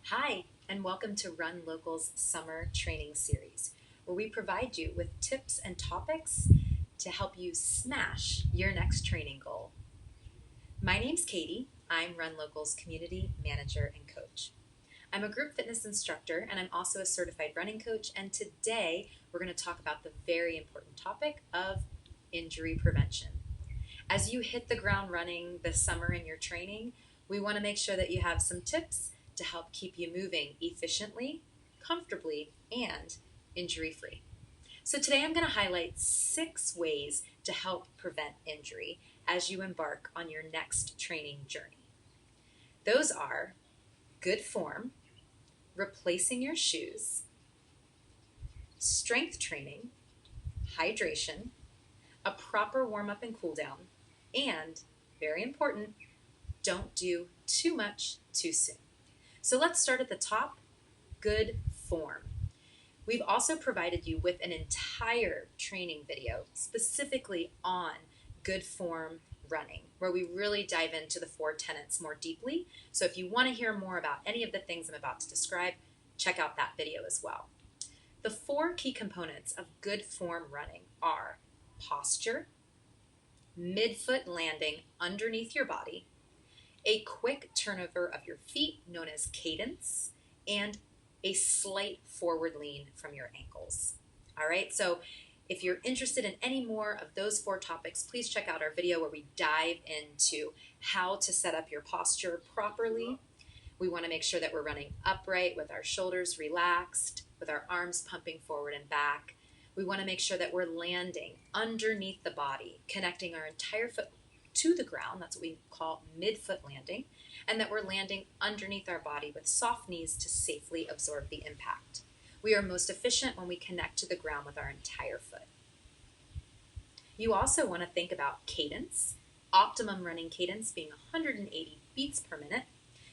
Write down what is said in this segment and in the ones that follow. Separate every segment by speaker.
Speaker 1: Hi, and welcome to Run Local's Summer Training Series, where we provide you with tips and topics to help you smash your next training goal. My name's Katie. I'm Run Local's community manager and coach. I'm a group fitness instructor, and I'm also a certified running coach, and today we're going to talk about the very important topic of injury prevention. As you hit the ground running this summer in your training, we want to make sure that you have some tips to help keep you moving efficiently, comfortably, and injury-free. So today I'm going to highlight 6 ways to help prevent injury as you embark on your next training journey. Those are good form, replacing your shoes, strength training, hydration, a proper warm-up and cool down, and, very important, don't do too much too soon. So let's start at the top, good form. We've also provided you with an entire training video specifically on good form running, where we really dive into the 4 tenets more deeply. So if you want to hear more about any of the things I'm about to describe, check out that video as well. The 4 key components of good form running are posture, midfoot landing underneath your body, a quick turnover of your feet known as cadence, and a slight forward lean from your ankles. All right, so if you're interested in any more of those 4 topics, please check out our video where we dive into how to set up your posture properly. We want to make sure that we're running upright with our shoulders relaxed, with our arms pumping forward and back. We want to make sure that we're landing underneath the body, connecting our entire foot to the ground. That's what we call midfoot landing, and that we're landing underneath our body with soft knees to safely absorb the impact. We are most efficient when we connect to the ground with our entire foot. You also want to think about cadence, optimum running cadence being 180 beats per minute.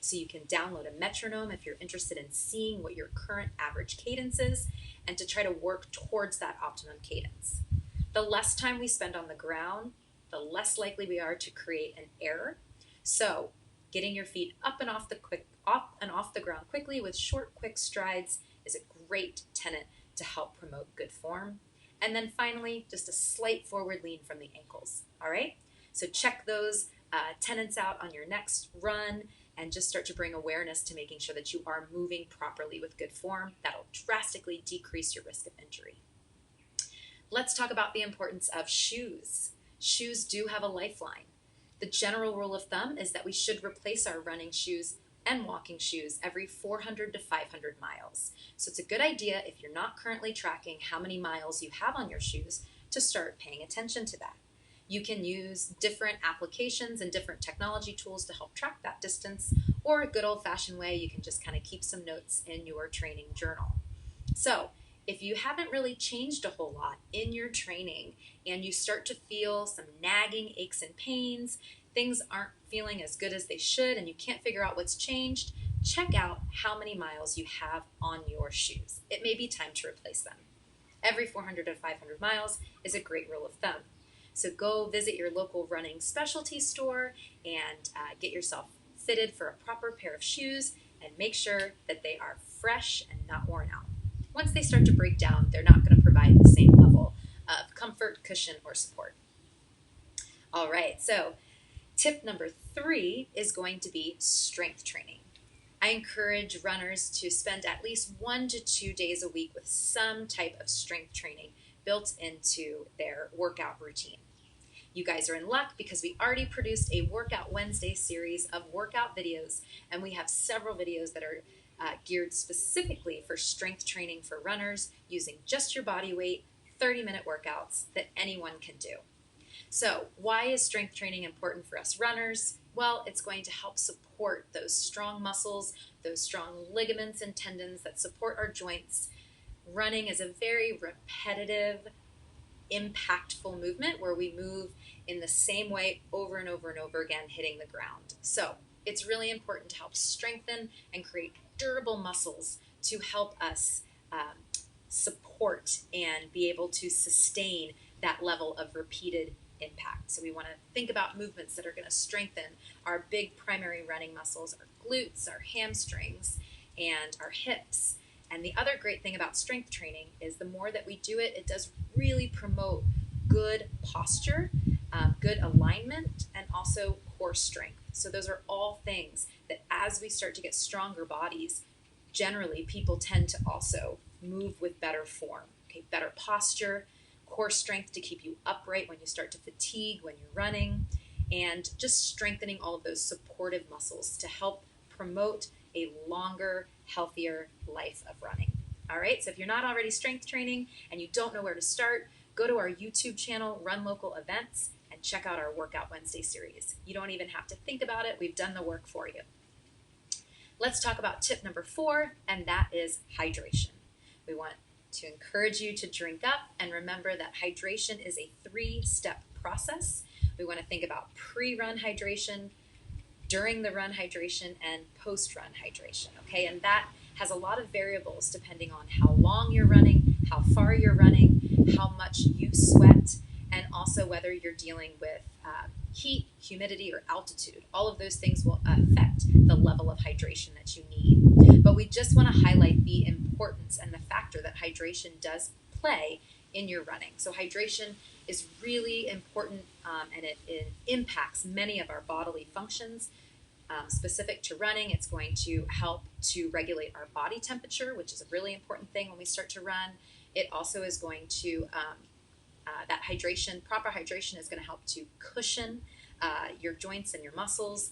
Speaker 1: So you can download a metronome if you're interested in seeing what your current average cadence is and to try to work towards that optimum cadence. The less time we spend on the ground, the less likely we are to create an error. So getting your feet up and off the ground quickly with short, quick strides is a great tenet to help promote good form. And then finally, just a slight forward lean from the ankles. All right? So check those tenets out on your next run and just start to bring awareness to making sure that you are moving properly with good form. That'll drastically decrease your risk of injury. Let's talk about the importance of shoes. Shoes do have a lifeline. The general rule of thumb is that we should replace our running shoes and walking shoes every 400 to 500 miles. So it's a good idea, if you're not currently tracking how many miles you have on your shoes, to start paying attention to that. You can use different applications and different technology tools to help track that distance, or a good old-fashioned way, you can just kind of keep some notes in your training journal. So if you haven't really changed a whole lot in your training and you start to feel some nagging aches and pains, things aren't feeling as good as they should, and you can't figure out what's changed, check out how many miles you have on your shoes. It may be time to replace them. Every 400 to 500 miles is a great rule of thumb. So go visit your local running specialty store and get yourself fitted for a proper pair of shoes and make sure that they are fresh and not worn out. Once they start to break down, they're not going to provide the same level of comfort, cushion, or support. All right, so tip number 3 is going to be strength training. I encourage runners to spend at least 1 to 2 days a week with some type of strength training built into their workout routine. You guys are in luck because we already produced a Workout Wednesday series of workout videos, and we have several videos that are geared specifically for strength training for runners using just your body weight, 30-minute workouts that anyone can do. So why is strength training important for us runners? Well, it's going to help support those strong muscles, those strong ligaments and tendons that support our joints. Running is a very repetitive, impactful movement where we move in the same way over and over and over again, hitting the ground. So it's really important to help strengthen and create durable muscles to help us support and be able to sustain that level of repeated impact. So we want to think about movements that are going to strengthen our big primary running muscles, our glutes, our hamstrings, and our hips. And the other great thing about strength training is the more that we do it, it does really promote good posture, good alignment, and also core strength. So those are all things that as we start to get stronger bodies, generally people tend to also move with better form, okay, better posture, core strength to keep you upright when you start to fatigue when you're running, and just strengthening all of those supportive muscles to help promote a longer, healthier life of running. All right, so if you're not already strength training and you don't know where to start, go to our YouTube channel, Run Local Events, and check out our Workout Wednesday series. You don't even have to think about it. We've done the work for you. Let's talk about tip number 4, and that is hydration. We want to encourage you to drink up, and remember that hydration is a 3-step process. We want to think about pre-run hydration, during the run hydration, and post-run hydration, okay? And that has a lot of variables depending on how long you're running, how far you're running, how much you sweat, and also whether you're dealing with heat, humidity, or altitude. All of those things will affect the level of hydration that you need. But we just want to highlight the importance and the factor that hydration does play in your running. So hydration is really important, and it impacts many of our bodily functions. Specific to running, it's going to help to regulate our body temperature, which is a really important thing when we start to run. It also is going to, that hydration, proper hydration is going to help to cushion your joints and your muscles.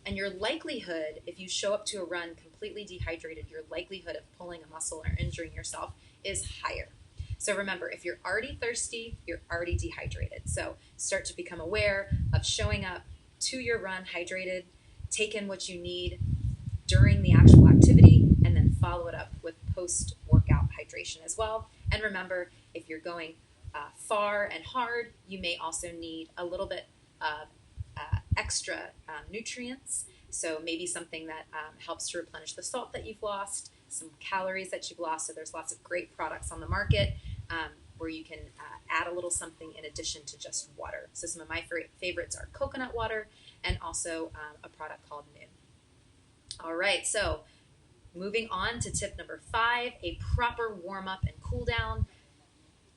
Speaker 1: And your likelihood, if you show up to a run completely dehydrated, your likelihood of pulling a muscle or injuring yourself is higher. So remember, if you're already thirsty, you're already dehydrated. So start to become aware of showing up to your run hydrated, take in what you need during the actual activity, and then follow it up with post-workout hydration as well. And remember, if you're going far and hard, you may also need a little bit of extra nutrients. So maybe something that helps to replenish the salt that you've lost, some calories that you've lost. So there's lots of great products on the market where you can add a little something in addition to just water. So some of my favorites are coconut water and also a product called Noon. All right, so moving on to tip number 5, a proper warm-up and cool down.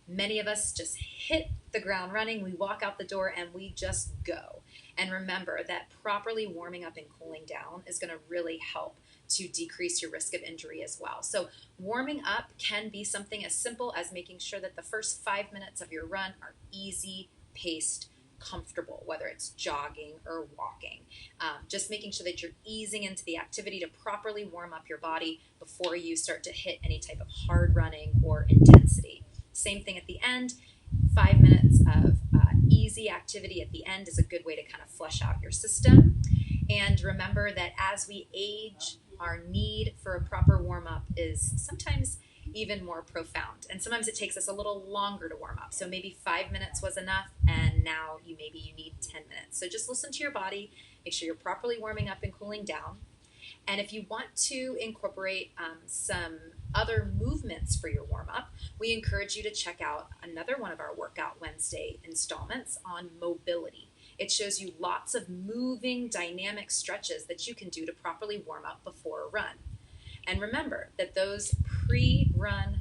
Speaker 1: Many of us just hit the ground running. We walk out the door and we just go. And remember that properly warming up and cooling down is going to really help to decrease your risk of injury as well. So warming up can be something as simple as making sure that the first 5 minutes of your run are easy paced, comfortable, whether it's jogging or walking. Just making sure that you're easing into the activity to properly warm up your body before you start to hit any type of hard running or intensity. Same thing at the end. 5 minutes of easy activity at the end is a good way to kind of flush out your system. And remember that as we age, our need for a proper warm-up is sometimes even more profound. And sometimes it takes us a little longer to warm up. So maybe 5 minutes was enough, and now you need 10 minutes. So just listen to your body, make sure you're properly warming up and cooling down. And if you want to incorporate some other movements for your warm-up, we encourage you to check out another one of our Workout Wednesday installments on mobility. It shows you lots of moving, dynamic stretches that you can do to properly warm up before a run. And remember that those pre-run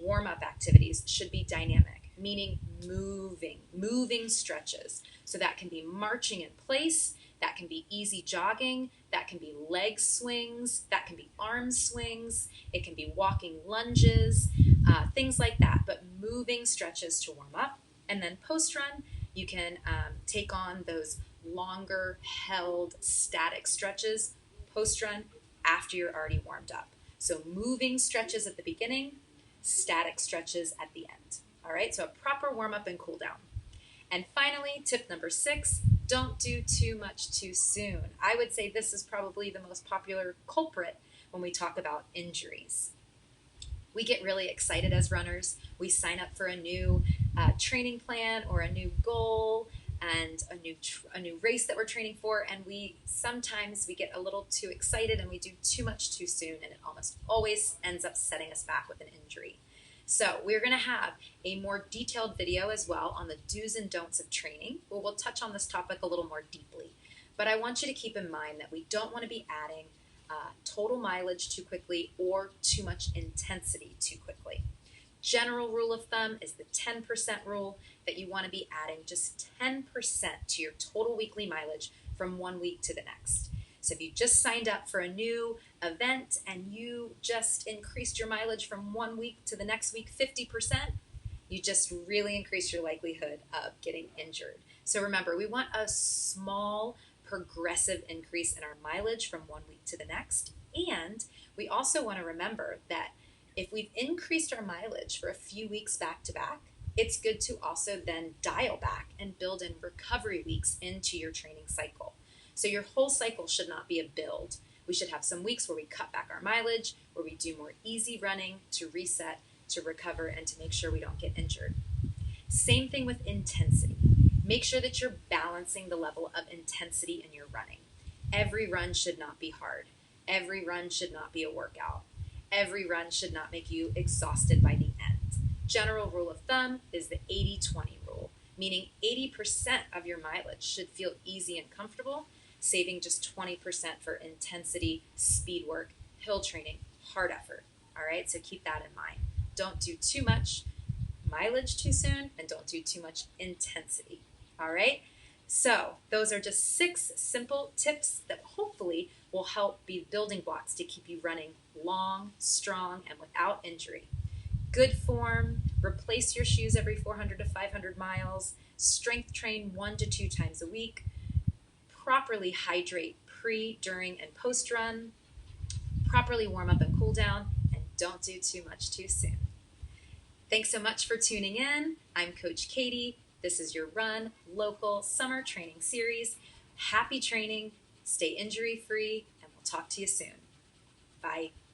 Speaker 1: warm-up activities should be dynamic, meaning moving stretches. So that can be marching in place, that can be easy jogging, that can be leg swings, that can be arm swings, it can be walking lunges, things like that, but moving stretches to warm up. And then post-run, you can take on those longer held static stretches post-run after you're already warmed up. So moving stretches at the beginning, static stretches at the end. All right, so a proper warm-up and cool down. And finally, tip number 6, don't do too much too soon. I would say this is probably the most popular culprit when we talk about injuries. We get really excited as runners. We sign up for a new training plan or a new goal and a new race that we're training for, and sometimes we get a little too excited and we do too much too soon, and it almost always ends up setting us back with an injury. So we're going to have a more detailed video as well on the do's and don'ts of training, where we'll touch on this topic a little more deeply. But I want you to keep in mind that we don't want to be adding total mileage too quickly or too much intensity too quickly. General rule of thumb is the 10% rule, that you want to be adding just 10% to your total weekly mileage from one week to the next. So if you just signed up for a new event and you just increased your mileage from one week to the next week 50%, you just really increase your likelihood of getting injured. So remember, we want a small progressive increase in our mileage from one week to the next. And we also want to remember that if we've increased our mileage for a few weeks back to back, it's good to also then dial back and build in recovery weeks into your training cycle. So your whole cycle should not be a build. We should have some weeks where we cut back our mileage, where we do more easy running to reset, to recover, and to make sure we don't get injured. Same thing with intensity. Make sure that you're balancing the level of intensity in your running. Every run should not be hard. Every run should not be a workout. Every run should not make you exhausted by the end. General rule of thumb is the 80-20 rule, meaning 80% of your mileage should feel easy and comfortable, saving just 20% for intensity, speed work, hill training, hard effort. All right, so keep that in mind. Don't do too much mileage too soon, and don't do too much intensity. All right, so those are just 6 simple tips that hopefully will help be building blocks to keep you running long, strong, and without injury. Good form, replace your shoes every 400 to 500 miles, strength train 1 to 2 times a week, properly hydrate pre, during, and post run, properly warm up and cool down, and don't do too much too soon. Thanks so much for tuning in. I'm Coach Katie. This is your Run Local Summer Training Series. Happy training, stay injury free, and we'll talk to you soon. Bye.